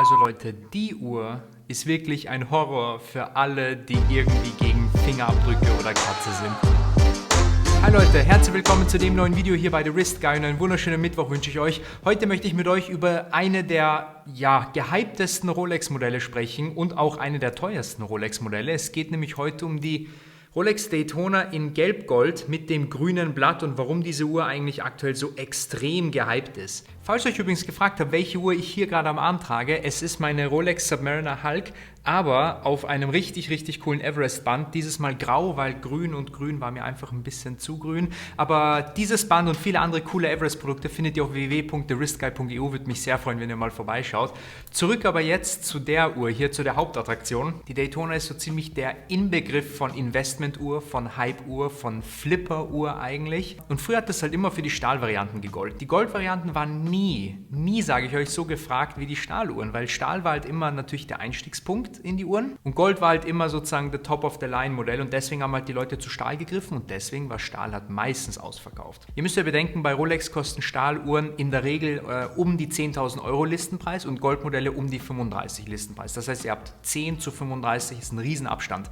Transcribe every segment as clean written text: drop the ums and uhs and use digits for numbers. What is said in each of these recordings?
Also Leute, die Uhr ist wirklich ein Horror für alle, die irgendwie gegen Fingerabdrücke oder Katze sind. Hi Leute, herzlich willkommen zu dem neuen Video hier bei The Wrist Guy und einen wunderschönen Mittwoch wünsche ich euch. Heute möchte ich mit euch über eine der gehyptesten Rolex-Modelle sprechen und auch eine der teuersten Rolex-Modelle. Es geht nämlich heute um die Rolex Daytona in Gelb-Gold mit dem grünen Blatt und warum diese Uhr eigentlich aktuell so extrem gehypt ist. Falls ihr euch übrigens gefragt habt, welche Uhr ich hier gerade am Arm trage, es ist meine Rolex Submariner Hulk, aber auf einem richtig coolen Everest-Band. Dieses Mal grau, weil grün war mir einfach ein bisschen zu grün. Aber dieses Band und viele andere coole Everest-Produkte findet ihr auf www.thewristguy.eu. Würde mich sehr freuen, wenn ihr mal vorbeischaut. Zurück aber jetzt zu der Uhr, hier zu der Hauptattraktion. Die Daytona ist so ziemlich der Inbegriff von Investment-Uhr, von Hype-Uhr, von Flipper-Uhr eigentlich. Und früher hat das halt immer für die Stahlvarianten gegolten. Die Goldvarianten waren nie, sage ich euch, so gefragt wie die Stahluhren, weil Stahl war halt immer natürlich der Einstiegspunkt in die Uhren und Gold war halt immer sozusagen the Top-of-the-Line-Modell und deswegen haben halt die Leute zu Stahl gegriffen und deswegen war Stahl halt meistens ausverkauft. Ihr müsst ja bedenken, bei Rolex kosten Stahluhren in der Regel um die 10.000 Euro Listenpreis und Goldmodelle um die 35 Listenpreis. Das heißt, ihr habt 10 zu 35, ist ein Riesenabstand.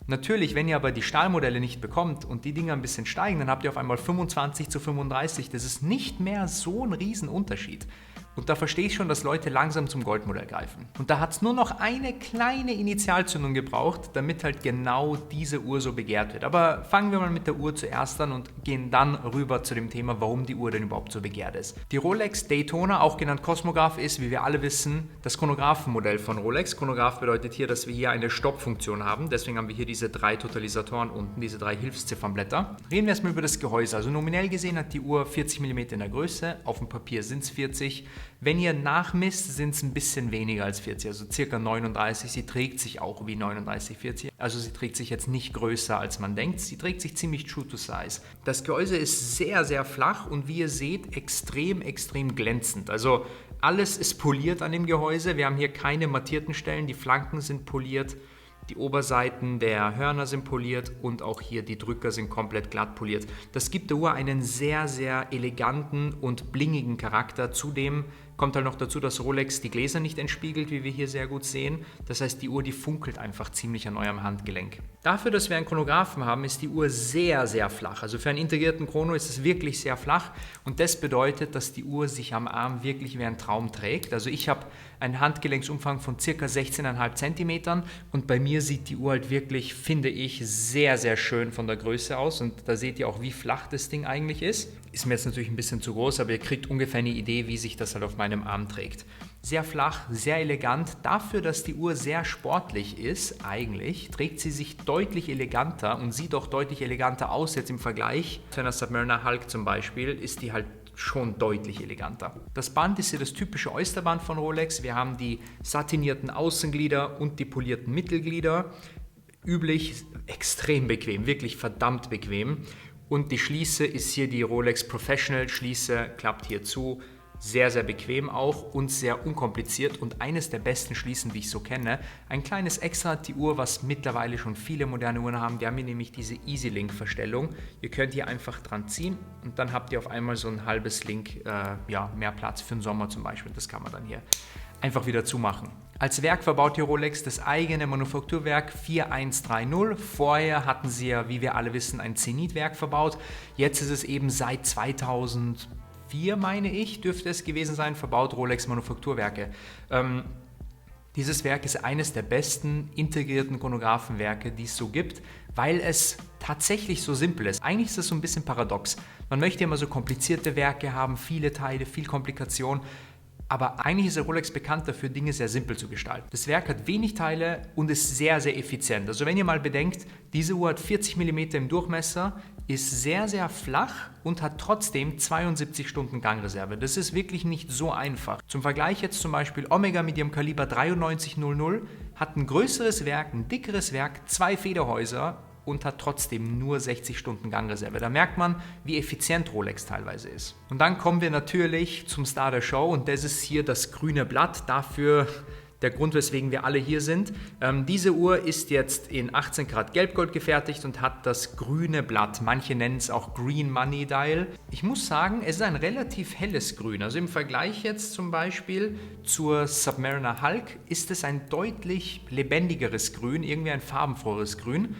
Natürlich, wenn ihr aber die Stahlmodelle nicht bekommt und die Dinger ein bisschen steigen, dann habt ihr auf einmal 25 zu 35. Das ist nicht mehr so ein Riesenunterschied. Und da verstehe ich schon, dass Leute langsam zum Goldmodell greifen. Und da hat es nur noch eine kleine Initialzündung gebraucht, damit halt genau diese Uhr so begehrt wird. Aber fangen wir mal mit der Uhr zuerst an und gehen dann rüber zu dem Thema, warum die Uhr denn überhaupt so begehrt ist. Die Rolex Daytona, auch genannt Kosmograph, ist, wie wir alle wissen, das Chronographenmodell von Rolex. Chronograph bedeutet hier, dass wir hier eine Stoppfunktion haben. Deswegen haben wir hier diese 3 Totalisatoren unten, diese 3 Hilfsziffernblätter. Reden wir erstmal über das Gehäuse. Also nominell gesehen hat die Uhr 40 mm in der Größe, auf dem Papier sind es 40. Wenn ihr nachmisst, sind es ein bisschen weniger als 40, also circa 39. Sie trägt sich auch wie 39, 40. Also sie trägt sich jetzt nicht größer, als man denkt. Sie trägt sich ziemlich true to size. Das Gehäuse ist sehr flach und wie ihr seht, extrem glänzend. Also alles ist poliert an dem Gehäuse. Wir haben hier keine mattierten Stellen, die Flanken sind poliert. Die Oberseiten der Hörner sind poliert und auch hier die Drücker sind komplett glatt poliert. Das gibt der Uhr einen sehr eleganten und blingigen Charakter. Zudem kommt halt noch dazu, dass Rolex die Gläser nicht entspiegelt, wie wir hier sehr gut sehen. Das heißt, die Uhr, die funkelt einfach ziemlich an eurem Handgelenk. Dafür, dass wir einen Chronographen haben, ist die Uhr sehr flach. Also für einen integrierten Chrono ist es wirklich sehr flach und das bedeutet, dass die Uhr sich am Arm wirklich wie ein Traum trägt. Also ich habe einen Handgelenksumfang von ca. 16,5 cm und bei mir sieht die Uhr halt wirklich, finde ich, sehr schön von der Größe aus und da seht ihr auch, wie flach das Ding eigentlich ist. Ist mir jetzt natürlich ein bisschen zu groß, aber ihr kriegt ungefähr eine Idee, wie sich das halt auf meinem Arm trägt. Sehr flach, sehr elegant. Dafür, dass die Uhr sehr sportlich ist, eigentlich, trägt sie sich deutlich eleganter und sieht auch deutlich eleganter aus jetzt im Vergleich zu einer Submariner Hulk zum Beispiel, ist die halt schon deutlich eleganter. Das Band ist hier das typische Oysterband von Rolex. Wir haben die satinierten Außenglieder und die polierten Mittelglieder. Üblich, extrem bequem, wirklich verdammt bequem. Und die Schließe ist hier die Rolex Professional Schließe, klappt hier zu. Sehr bequem auch und sehr unkompliziert und eines der besten Schließen, wie ich so kenne. Ein kleines Extra hat die Uhr, was mittlerweile schon viele moderne Uhren haben. Wir haben hier nämlich diese Easy Link Verstellung. Ihr könnt hier einfach dran ziehen und dann habt ihr auf einmal so ein halbes Link, mehr Platz für den Sommer zum Beispiel. Das kann man dann hier einfach wieder zumachen. Als Werk verbaut die Rolex das eigene Manufakturwerk 4130. Vorher hatten sie ja, wie wir alle wissen, ein Zenit-Werk verbaut. Jetzt ist es eben seit 2004, meine ich, dürfte es gewesen sein, verbaut Rolex Manufakturwerke. Dieses Werk ist eines der besten integrierten Chronographenwerke, die es so gibt, weil es tatsächlich so simpel ist. Eigentlich ist es so ein bisschen paradox. Man möchte immer so komplizierte Werke haben, viele Teile, viel Komplikation. Aber eigentlich ist der Rolex bekannt dafür, Dinge sehr simpel zu gestalten. Das Werk hat wenig Teile und ist sehr effizient. Also wenn ihr mal bedenkt, diese Uhr hat 40 mm im Durchmesser, ist sehr flach und hat trotzdem 72 Stunden Gangreserve. Das ist wirklich nicht so einfach. Zum Vergleich jetzt zum Beispiel Omega mit ihrem Kaliber 9300 hat ein größeres Werk, ein dickeres Werk, 2 Federhäuser und hat trotzdem nur 60 Stunden Gangreserve. Da merkt man, wie effizient Rolex teilweise ist. Und dann kommen wir natürlich zum Star der Show und das ist hier das grüne Blatt. Dafür der Grund, weswegen wir alle hier sind. Diese Uhr ist jetzt in 18 Karat Gelbgold gefertigt und hat das grüne Blatt. Manche nennen es auch Green Money Dial. Ich muss sagen, es ist ein relativ helles Grün. Also im Vergleich jetzt zum Beispiel zur Submariner Hulk ist es ein deutlich lebendigeres Grün, irgendwie ein farbenfrohes Grün.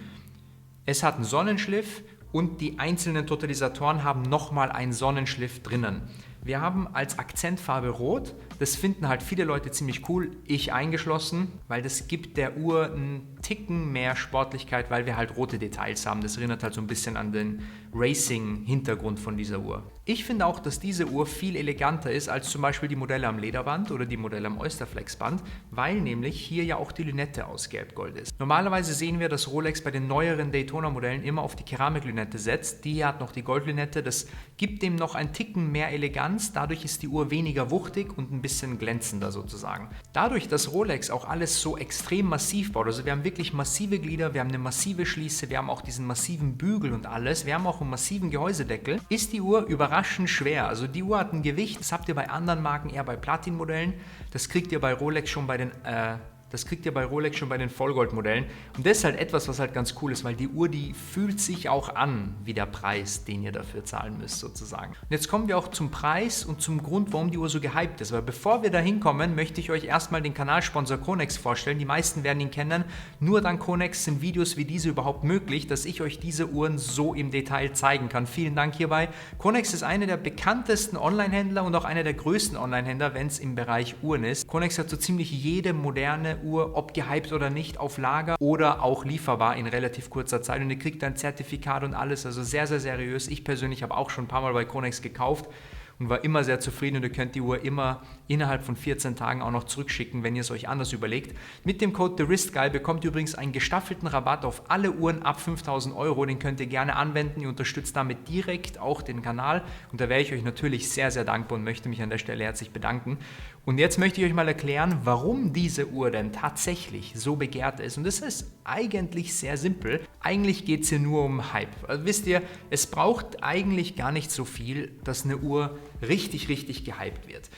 Es hat einen Sonnenschliff und die einzelnen Totalisatoren haben nochmal einen Sonnenschliff drinnen. Wir haben als Akzentfarbe Rot, das finden halt viele Leute ziemlich cool, ich eingeschlossen, weil das gibt der Uhr einen Ticken mehr Sportlichkeit, weil wir halt rote Details haben. Das erinnert halt so ein bisschen an den Racing-Hintergrund von dieser Uhr. Ich finde auch, dass diese Uhr viel eleganter ist als zum Beispiel die Modelle am Lederband oder die Modelle am Oysterflex-Band, weil nämlich hier ja auch die Lünette aus Gelbgold ist. Normalerweise sehen wir, dass Rolex bei den neueren Daytona-Modellen immer auf die Keramiklünette setzt. Die hier hat noch die Goldlünette, das gibt dem noch einen Ticken mehr Eleganz. Dadurch ist die Uhr weniger wuchtig und ein bisschen glänzender sozusagen. Dadurch, dass Rolex auch alles so extrem massiv baut, also wir haben wirklich massive Glieder, wir haben eine massive Schließe, wir haben auch diesen massiven Bügel und alles, wir haben auch einen massiven Gehäusedeckel, ist die Uhr überraschend schwer. Also die Uhr hat ein Gewicht, das habt ihr bei anderen Marken eher bei Platin-Modellen, das kriegt ihr bei Rolex schon bei den Vollgoldmodellen. Und das ist halt etwas, was halt ganz cool ist, weil die Uhr, die fühlt sich auch an wie der Preis, den ihr dafür zahlen müsst sozusagen. Und jetzt kommen wir auch zum Preis und zum Grund, warum die Uhr so gehypt ist. Aber bevor wir da hinkommen, möchte ich euch erstmal den Kanalsponsor Connex vorstellen. Die meisten werden ihn kennen. Nur dank Connex sind Videos wie diese überhaupt möglich, dass ich euch diese Uhren so im Detail zeigen kann. Vielen Dank hierbei. Connex ist einer der bekanntesten Online-Händler und auch einer der größten Online-Händler, wenn es im Bereich Uhren ist. Connex hat so ziemlich jede moderne Uhr, ob gehypt oder nicht, auf Lager oder auch lieferbar in relativ kurzer Zeit und ihr kriegt ein Zertifikat und alles, also sehr, sehr seriös. Ich persönlich habe auch schon ein paar Mal bei Connex gekauft und war immer sehr zufrieden und ihr könnt die Uhr immer innerhalb von 14 Tagen auch noch zurückschicken, wenn ihr es euch anders überlegt. Mit dem Code TheWristGuy bekommt ihr übrigens einen gestaffelten Rabatt auf alle Uhren ab 5.000 €, den könnt ihr gerne anwenden, ihr unterstützt damit direkt auch den Kanal und da wäre ich euch natürlich sehr, sehr dankbar und möchte mich an der Stelle herzlich bedanken. Und jetzt möchte ich euch mal erklären, warum diese Uhr denn tatsächlich so begehrt ist. Und das ist eigentlich sehr simpel. Eigentlich geht es hier nur um Hype. Also wisst ihr, es braucht eigentlich gar nicht so viel, dass eine Uhr richtig, richtig gehypt wird.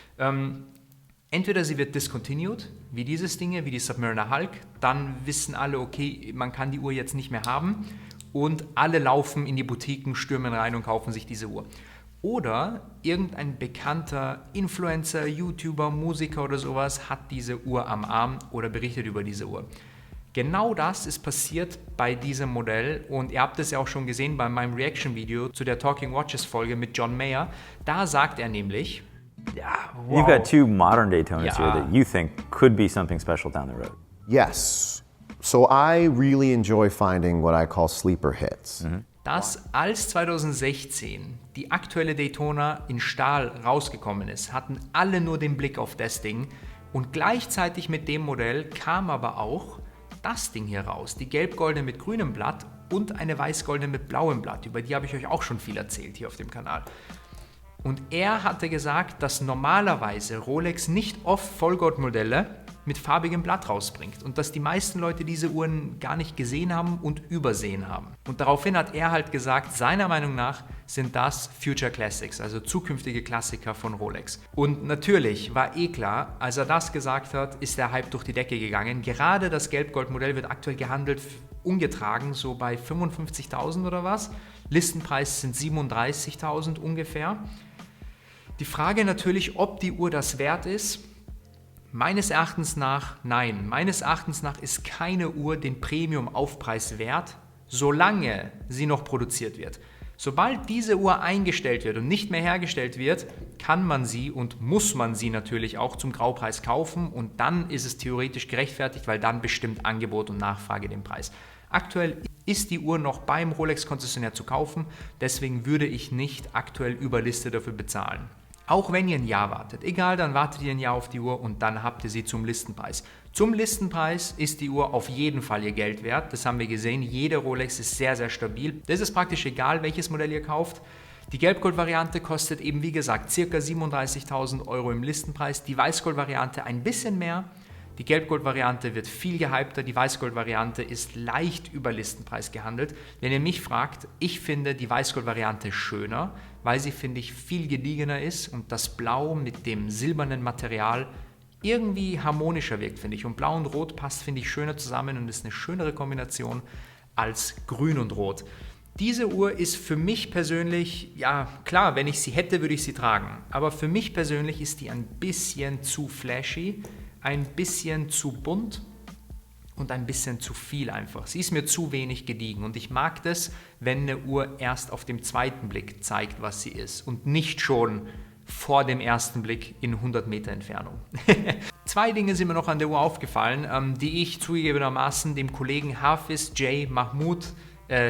Entweder sie wird discontinued, wie dieses Ding, wie die Submariner Hulk, dann wissen alle, okay, man kann die Uhr jetzt nicht mehr haben und alle laufen in die Boutiquen, stürmen rein und kaufen sich diese Uhr. Oder irgendein bekannter Influencer, YouTuber, Musiker oder sowas hat diese Uhr am Arm oder berichtet über diese Uhr. Genau das ist passiert bei diesem Modell und ihr habt es ja auch schon gesehen bei meinem Reaction-Video zu der Talking Watches Folge mit John Mayer. Da sagt er nämlich, yeah, wow. You've got two modern Daytonas here that you think could be something special down the road. Yes. So I really enjoy finding what I call sleeper hits. Dass als 2016 die aktuelle Daytona in Stahl rausgekommen ist, hatten alle nur den Blick auf das Ding und gleichzeitig mit dem Modell kam aber auch das Ding hier raus, die gelb-goldene mit grünem Blatt und eine weiß-goldene mit blauem Blatt, über die habe ich euch auch schon viel erzählt hier auf dem Kanal. Und er hatte gesagt, dass normalerweise Rolex nicht oft Vollgoldmodelle mit farbigem Blatt rausbringt und dass die meisten Leute diese Uhren gar nicht gesehen haben und übersehen haben. Und daraufhin hat er halt gesagt, seiner Meinung nach sind das Future Classics, also zukünftige Klassiker von Rolex. Und natürlich war klar, als er das gesagt hat, ist der Hype durch die Decke gegangen. Gerade das Gelb-Gold-Modell wird aktuell gehandelt, ungetragen, so bei 55.000 oder was. Listenpreis sind 37.000 ungefähr. Die Frage natürlich, ob die Uhr das wert ist. Meines Erachtens nach nein. Meines Erachtens nach ist keine Uhr den Premium-Aufpreis wert, solange sie noch produziert wird. Sobald diese Uhr eingestellt wird und nicht mehr hergestellt wird, kann man sie und muss man sie natürlich auch zum Graupreis kaufen und dann ist es theoretisch gerechtfertigt, weil dann bestimmt Angebot und Nachfrage den Preis. Aktuell ist die Uhr noch beim Rolex-Konzessionär zu kaufen, deswegen würde ich nicht aktuell über Liste dafür bezahlen. Auch wenn ihr ein Jahr wartet, egal, dann wartet ihr ein Jahr auf die Uhr und dann habt ihr sie zum Listenpreis. Zum Listenpreis ist die Uhr auf jeden Fall ihr Geld wert, das haben wir gesehen, jede Rolex ist sehr, sehr stabil. Das ist praktisch egal, welches Modell ihr kauft. Die Gelbgold-Variante kostet eben, wie gesagt, ca. 37.000 € im Listenpreis, die Weißgold-Variante ein bisschen mehr. Die Gelbgold-Variante wird viel gehypter, die Weißgold-Variante ist leicht über Listenpreis gehandelt. Wenn ihr mich fragt, ich finde die Weißgold-Variante schöner, weil sie, finde ich, viel gediegener ist und das Blau mit dem silbernen Material irgendwie harmonischer wirkt, finde ich. Und Blau und Rot passt, finde ich, schöner zusammen und ist eine schönere Kombination als Grün und Rot. Diese Uhr ist für mich persönlich, ja klar, wenn ich sie hätte, würde ich sie tragen. Aber für mich persönlich ist die ein bisschen zu flashy, ein bisschen zu bunt und ein bisschen zu viel einfach. Sie ist mir zu wenig gediegen und ich mag das, wenn eine Uhr erst auf dem zweiten Blick zeigt, was sie ist und nicht schon vor dem ersten Blick in 100 Meter Entfernung. 2 Dinge sind mir noch an der Uhr aufgefallen, die ich zugegebenermaßen dem Kollegen Hafiz J. Mahmoud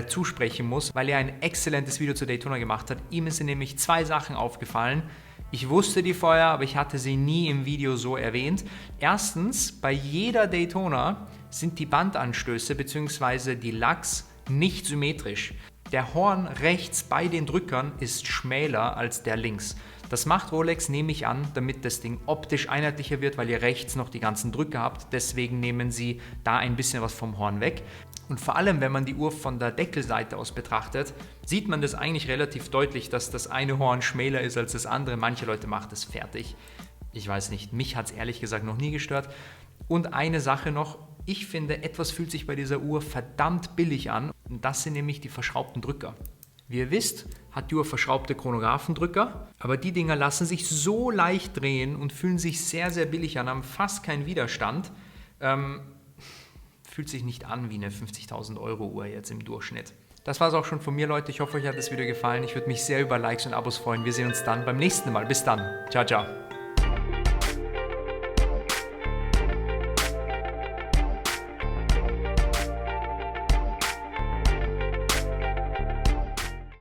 zusprechen muss, weil er ein exzellentes Video zu Daytona gemacht hat. Ihm sind nämlich 2 Sachen aufgefallen. Ich wusste die vorher, aber ich hatte sie nie im Video so erwähnt. Erstens, bei jeder Daytona sind die Bandanstöße bzw. die Lachs nicht symmetrisch. Der Horn rechts bei den Drückern ist schmäler als der links. Das macht Rolex, nehme ich an, damit das Ding optisch einheitlicher wird, weil ihr rechts noch die ganzen Drücker habt. Deswegen nehmen sie da ein bisschen was vom Horn weg. Und vor allem, wenn man die Uhr von der Deckelseite aus betrachtet, sieht man das eigentlich relativ deutlich, dass das eine Horn schmäler ist als das andere. Manche Leute machen das fertig. Ich weiß nicht, mich hat es ehrlich gesagt noch nie gestört. Und eine Sache noch, ich finde, etwas fühlt sich bei dieser Uhr verdammt billig an. Und das sind nämlich die verschraubten Drücker. Wie ihr wisst, hat die Uhr verschraubte Chronographendrücker, aber die Dinger lassen sich so leicht drehen und fühlen sich sehr, sehr billig an, haben fast keinen Widerstand. Fühlt sich nicht an wie eine 50.000 Euro Uhr jetzt im Durchschnitt. Das war es auch schon von mir, Leute. Ich hoffe, euch hat das Video gefallen. Ich würde mich sehr über Likes und Abos freuen. Wir sehen uns dann beim nächsten Mal. Bis dann. Ciao, ciao.